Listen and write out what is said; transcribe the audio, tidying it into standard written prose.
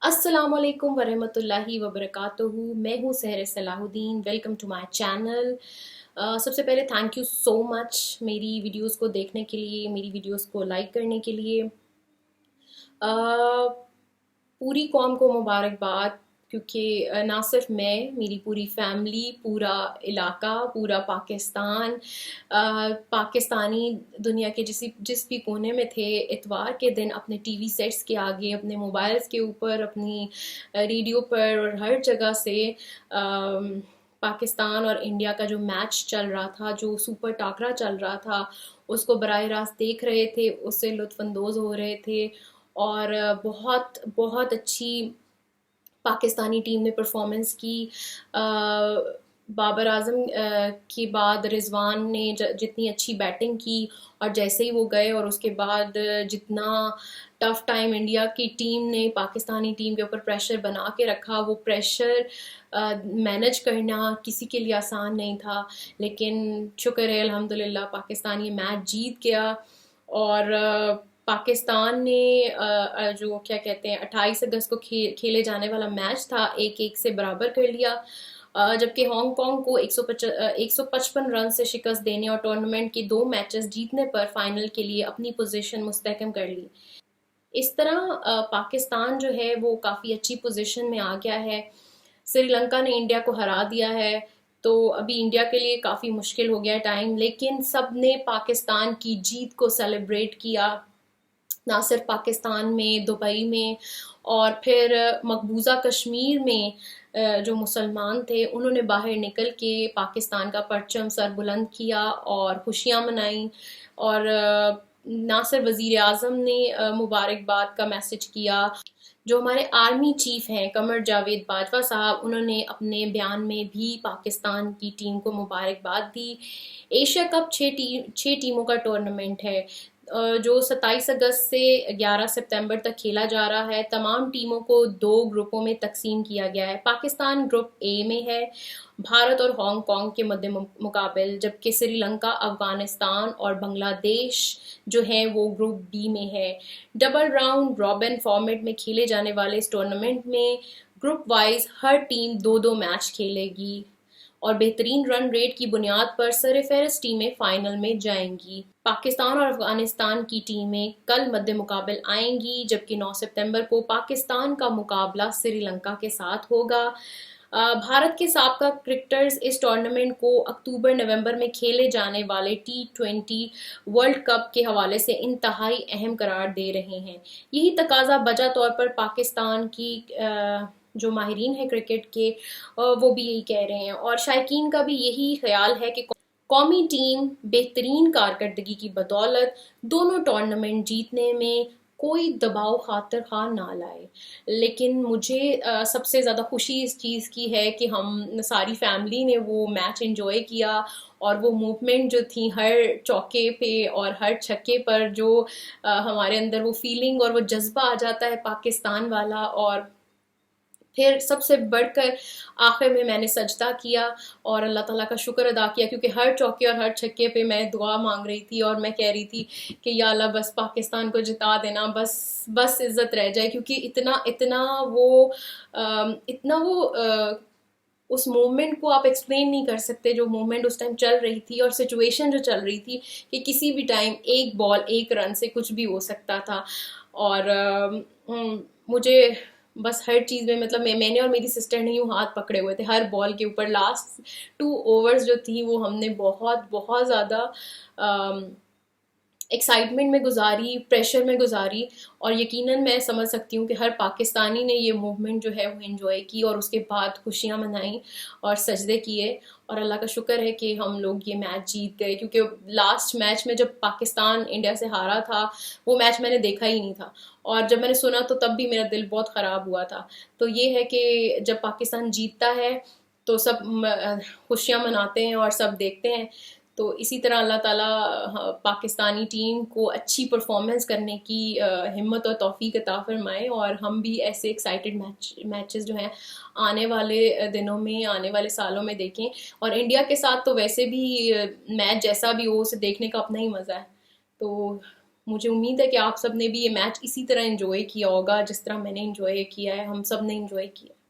अस्सलाम वालेकुम वरहमतुल्लाहि वबरकातुहू। मैं हूँ Sahar Salahuddin. Welcome to my channel. सबसे पहले थैंक यू सो मच मेरी वीडियोस को देखने के लिए, मेरी वीडियोस को लाइक करने के लिए। पूरी कौम को मुबारकबाद, क्योंकि ना सिर्फ मैं, मेरी पूरी फैमिली, पूरा इलाका, पूरा पाकिस्तान, पाकिस्तानी दुनिया के जिस भी कोने में थे, इतवार के दिन अपने टीवी सेट्स के आगे, अपने मोबाइल्स के ऊपर, अपनी रेडियो पर और हर जगह से पाकिस्तान और इंडिया का जो मैच चल रहा था, जो सुपर टाकरा चल रहा था, उसको बराह रास्त देख रहे थे, उससे लुत्फ़अंदोज़ हो रहे थे। और बहुत बहुत अच्छी पाकिस्तानी टीम ने परफॉर्मेंस की। बाबर आजम के बाद रिजवान ने जितनी अच्छी बैटिंग की, और जैसे ही वो गए और उसके बाद जितना टफ टाइम इंडिया की टीम ने पाकिस्तानी टीम के ऊपर प्रेशर बना के रखा, वो प्रेशर मैनेज करना किसी के लिए आसान नहीं था। लेकिन शुक्र है अल्हम्दुलिल्लाह पाकिस्तान ये मैच जीत गया। और पाकिस्तान ने जो क्या कहते हैं 28 अगस्त को खेले जाने वाला मैच था 1-1 से बराबर कर लिया, जबकि हांगकांग को 155 रन से शिकस्त देने और टूर्नामेंट के 2 मैचेस जीतने पर फाइनल के लिए अपनी पोजीशन मुस्तहकम कर ली। इस तरह पाकिस्तान जो है वो काफ़ी अच्छी पोजीशन में आ गया है। श्रीलंका ने इंडिया को हरा दिया है, तो अभी इंडिया के लिए काफ़ी मुश्किल हो गया है टाइम, लेकिन सब ने पाकिस्तान की जीत को सेलिब्रेट किया, ना सिर्फ पाकिस्तान में, दुबई में, और फिर मकबूजा कश्मीर में जो मुसलमान थे उन्होंने बाहर निकल के पाकिस्तान का परचम सर बुलंद किया और खुशियाँ मनाई। और ना सिर्फ वज़ीर आज़म ने मुबारकबाद का मैसेज किया, जो हमारे आर्मी चीफ हैं कमर जावेद बाजवा साहब, उन्होंने अपने बयान में भी पाकिस्तान की टीम को मुबारकबाद दी। एशिया कप 6 टीमों का टूर्नामेंट है, जो 27 अगस्त से 11 सितंबर तक खेला जा रहा है। तमाम टीमों को 2 ग्रुपों में तकसीम किया गया है। पाकिस्तान ग्रुप ए में है, भारत और हांगकांग के मद्दे मुकाबिल, जबकि श्रीलंका, अफगानिस्तान और बांग्लादेश जो है वो ग्रुप बी में है। डबल राउंड रॉबिन फॉर्मेट में खेले जाने वाले इस टूर्नामेंट में ग्रुप वाइज हर टीम 2-2 मैच खेलेगी और बेहतरीन रन रेट की बुनियाद पर सरफहरिस्त टीमें फाइनल में जाएंगी। पाकिस्तान और अफगानिस्तान की टीमें कल मद्दे मुकाबिल आएंगी, जबकि 9 सितंबर को पाकिस्तान का मुकाबला श्रीलंका के साथ होगा। भारत के साबका क्रिकेटर्स इस टूर्नामेंट को अक्टूबर-नवंबर में खेले जाने वाले T20 वर्ल्ड कप के हवाले से इंतहाई अहम करार दे रहे हैं। यही तकाजा बजा तौर पर पाकिस्तान की जो माहिरीन हैं क्रिकेट के, वो भी यही कह रहे हैं, और शायकीन का भी यही ख्याल है कि कौमी टीम बेहतरीन कारकर्दगी की बदौलत दोनों टूर्नामेंट जीतने में कोई दबाव खातिर खा ना लाए। लेकिन मुझे सबसे ज़्यादा खुशी इस चीज़ की है कि हम सारी फैमिली ने वो मैच एंजॉय किया, और वो मूवमेंट जो थी हर चौके पे और हर छक्के पर, जो हमारे अंदर वो फीलिंग और वो जज्बा आ जाता है पाकिस्तान वाला। और फिर सबसे बढ़कर आखिर में मैंने सजदा किया और अल्लाह ताला का शुक्र अदा किया, क्योंकि हर चौके और हर छक्के पे मैं दुआ मांग रही थी और मैं कह रही थी कि या अल्लाह बस पाकिस्तान को जिता देना, बस इज़्ज़त रह जाए। क्योंकि इतना वो उस मोमेंट को आप एक्सप्लेन नहीं कर सकते, जो मोमेंट उस टाइम चल रही थी और सिचुएशन जो चल रही थी, कि किसी भी टाइम एक बॉल एक रन से कुछ भी हो सकता था। और मुझे बस हर चीज़ में, मतलब मैंने और मेरी सिस्टर ने यूँ हाथ पकड़े हुए थे हर बॉल के ऊपर। लास्ट 2 ओवर्स जो थी वो हमने बहुत बहुत ज़्यादा एक्साइटमेंट में गुजारी, प्रेशर में गुजारी, और यकीनन मैं समझ सकती हूँ कि हर पाकिस्तानी ने ये मूवमेंट जो है वो एंजॉय की और उसके बाद खुशियाँ मनाई और सजदे किए। और अल्लाह का शुक्र है कि हम लोग ये मैच जीत गए, क्योंकि लास्ट मैच में जब पाकिस्तान इंडिया से हारा था, वो मैच मैंने देखा ही नहीं था, और जब मैंने सुना तो तब भी मेरा दिल बहुत ख़राब हुआ था। तो ये है कि जब पाकिस्तान जीतता है तो सब खुशियाँ मनाते हैं और सब देखते हैं। तो इसी तरह अल्लाह ताला पाकिस्तानी टीम को अच्छी परफॉर्मेंस करने की हिम्मत और तौफीक अता फरमाए, और हम भी ऐसे एक्साइटेड मैचेस जो हैं आने वाले दिनों में, आने वाले सालों में देखें। और इंडिया के साथ तो वैसे भी मैच जैसा भी हो, उसे देखने का अपना ही मज़ा है। तो مجھے امید ہے کہ آپ سب نے بھی یہ میچ اسی طرح انجوائے کیا ہوگا جس طرح میں نے انجوائے کیا ہے، ہم سب نے انجوائے کیا.